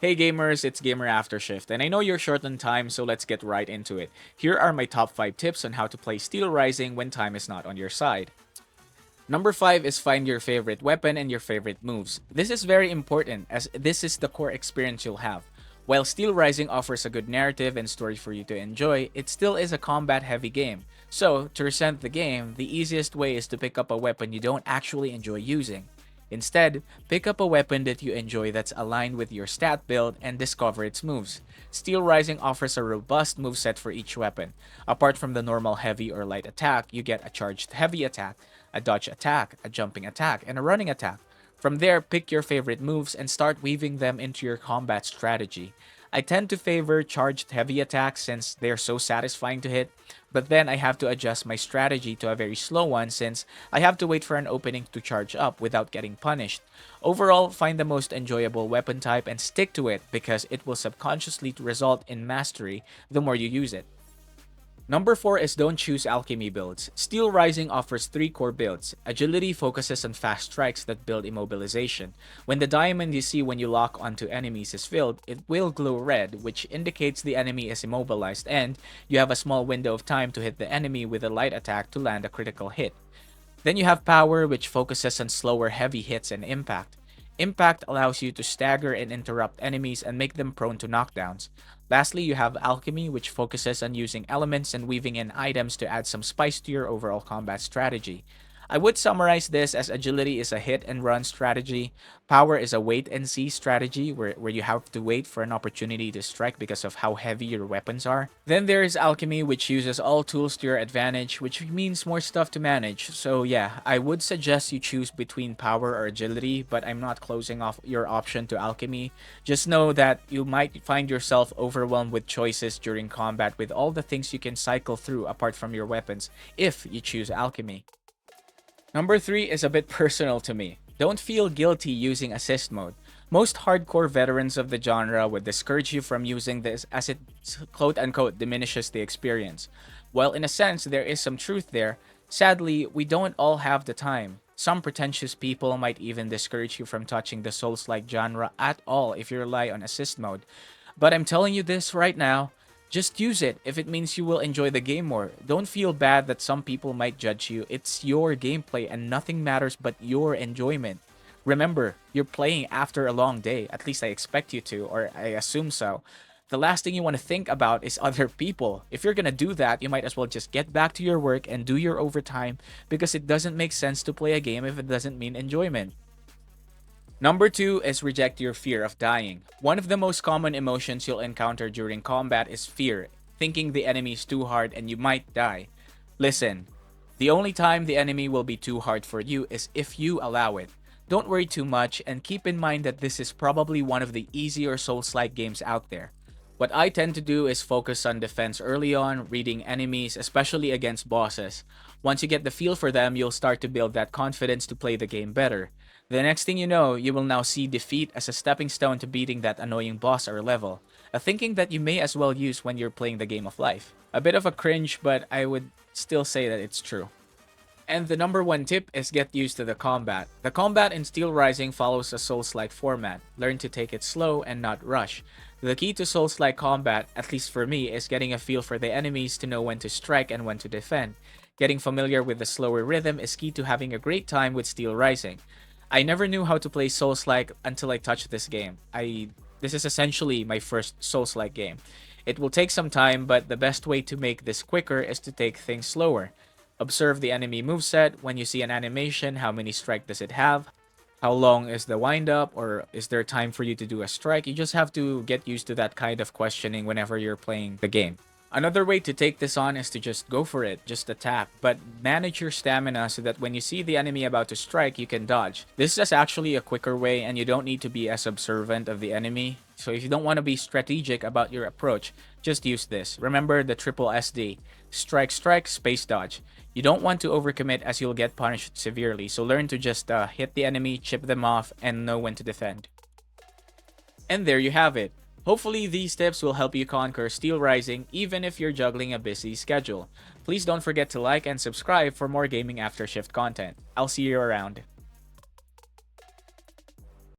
Hey gamers, it's Gamer After Shift, and I know you're short on time, so let's get right into it. Here are my top 5 tips on how to play Steelrising when time is not on your side. Number 5 is find your favorite weapon and your favorite moves. This is very important as this is the core experience you'll have. While Steelrising offers a good narrative and story for you to enjoy, it still is a combat heavy game. So, to resent the game, the easiest way is to pick up a weapon you don't actually enjoy using. Instead, pick up a weapon that you enjoy that's aligned with your stat build and discover its moves. Steel Rising offers a robust moveset for each weapon. Apart from the normal heavy or light attack, you get a charged heavy attack, a dodge attack, a jumping attack, and a running attack. From there, pick your favorite moves and start weaving them into your combat strategy. I tend to favor charged heavy attacks since they're so satisfying to hit, but then I have to adjust my strategy to a very slow one since I have to wait for an opening to charge up without getting punished. Overall, find the most enjoyable weapon type and stick to it because it will subconsciously result in mastery the more you use it. Number 4 is don't choose alchemy builds. Steel Rising offers 3 core builds. Agility focuses on fast strikes that build immobilization. When the diamond you see when you lock onto enemies is filled, it will glow red, which indicates the enemy is immobilized and you have a small window of time to hit the enemy with a light attack to land a critical hit. Then you have Power, which focuses on slower heavy hits and impact. Impact allows you to stagger and interrupt enemies and make them prone to knockdowns. Lastly, you have Alchemy, which focuses on using elements and weaving in items to add some spice to your overall combat strategy. I would summarize this as agility is a hit and run strategy, power is a wait and see strategy where you have to wait for an opportunity to strike because of how heavy your weapons are. Then there is alchemy, which uses all tools to your advantage, which means more stuff to manage. So yeah, I would suggest you choose between power or agility, but I'm not closing off your option to alchemy. Just know that you might find yourself overwhelmed with choices during combat with all the things you can cycle through apart from your weapons if you choose alchemy. Number 3 is a bit personal to me. Don't feel guilty using assist mode. Most hardcore veterans of the genre would discourage you from using this as it quote unquote diminishes the experience. While in a sense there is some truth there, sadly we don't all have the time. Some pretentious people might even discourage you from touching the Souls-like genre at all if you rely on assist mode. But I'm telling you this right now, just use it if it means you will enjoy the game more. Don't feel bad that some people might judge you. It's your gameplay and nothing matters but your enjoyment. Remember, you're playing after a long day. At least I expect you to, or I assume so. The last thing you want to think about is other people. If you're gonna do that, you might as well just get back to your work and do your overtime because it doesn't make sense to play a game if it doesn't mean enjoyment. Number 2 is reject your fear of dying. One of the most common emotions you'll encounter during combat is fear, thinking the enemy is too hard and you might die. Listen, the only time the enemy will be too hard for you is if you allow it. Don't worry too much and keep in mind that this is probably one of the easier Souls-like games out there. What I tend to do is focus on defense early on, reading enemies, especially against bosses. Once you get the feel for them, you'll start to build that confidence to play the game better. The next thing you know, you will now see defeat as a stepping stone to beating that annoying boss or level, a thinking that you may as well use when you're playing the game of life. A bit of a cringe, but I would still say that it's true. And the number 1 tip is get used to the combat. The combat in Steel Rising follows a Souls-like format. Learn to take it slow and not rush. The key to Souls-like combat, at least for me, is getting a feel for the enemies to know when to strike and when to defend. Getting familiar with the slower rhythm is key to having a great time with Steel Rising. I never knew how to play Souls-like until I touched this game. This is essentially my first Souls-like game. It will take some time, but the best way to make this quicker is to take things slower. Observe the enemy moveset. When you see an animation, how many strike does it have? How long is the wind up, or is there time for you to do a strike? You just have to get used to that kind of questioning whenever you're playing the game. Another way to take this on is to just go for it, just attack, but manage your stamina so that when you see the enemy about to strike, you can dodge. This is actually a quicker way and you don't need to be as observant of the enemy. So if you don't want to be strategic about your approach, just use this. Remember the triple SD. Strike, strike, space dodge. You don't want to overcommit as you'll get punished severely, so learn to just hit the enemy, chip them off, and know when to defend. And there you have it. Hopefully these tips will help you conquer Steel Rising even if you're juggling a busy schedule. Please don't forget to like and subscribe for more Gaming After Shift content. I'll see you around.